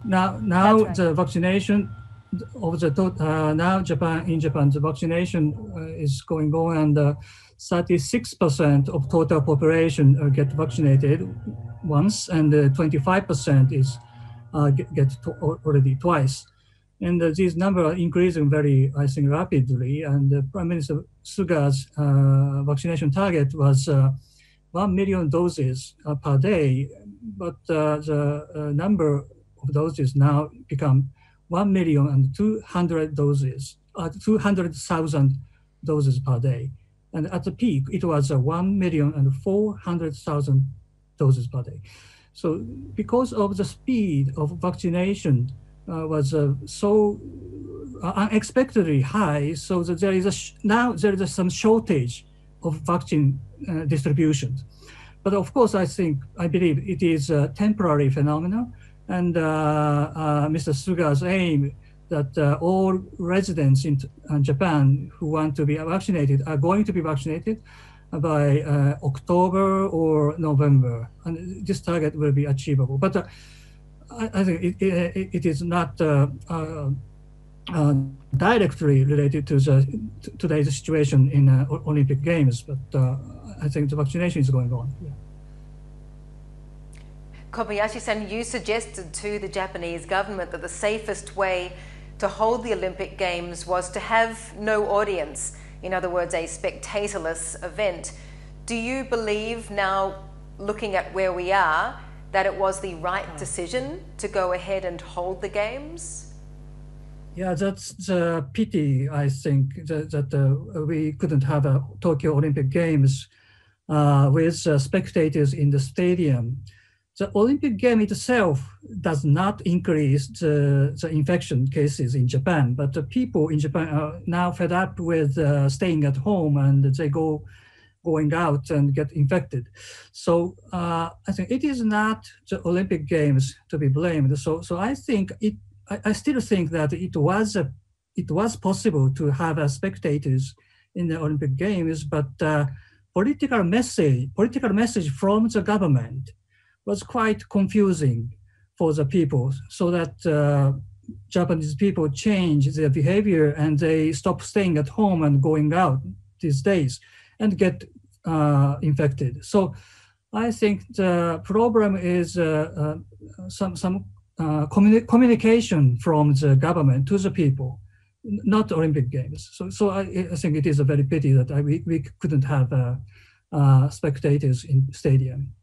Now right. the vaccination of the now in Japan the vaccination is going on, and 36% of total population get vaccinated once, and 25% is get already twice. And these numbers are increasing very, I think, rapidly. And Prime Minister Suga's vaccination target was 1 million doses per day, but the number of doses now become 1,200,000 doses, 200,000 doses per day. And at the peak, it was 1,400,000 doses per day. So because of the speed of vaccination was so unexpectedly high, so that there is now there is some shortage of vaccine distribution. But of course, I believe it is a temporary phenomenon, and Mr. Suga's aim that all residents in Japan who want to be vaccinated are going to be vaccinated by October or November, and this target will be achievable. But I think it is not directly related to today's situation in Olympic Games, but I think the vaccination is going on. Yeah. Kobayashi-san, you suggested to the Japanese government that the safest way to hold the Olympic Games was to have no audience, in other words, a spectatorless event. Do you believe now, looking at where we are, that it was the right decision to go ahead and hold the Games? Yeah, that's the pity, I think, that we couldn't have a Tokyo Olympic Games with spectators in the stadium. The Olympic game itself does not increase the infection cases in Japan, but the people in Japan are now fed up with staying at home, and they going out and get infected. So I think it is not the Olympic Games to be blamed. So I think I still think that it was possible to have spectators in the Olympic Games, but political message from the government was quite confusing for the people, so that Japanese people change their behavior and they stop staying at home and going out these days and get infected. So I think the problem is some communication from the government to the people, not Olympic Games. So I think it is a very pity that we couldn't have spectators in stadium.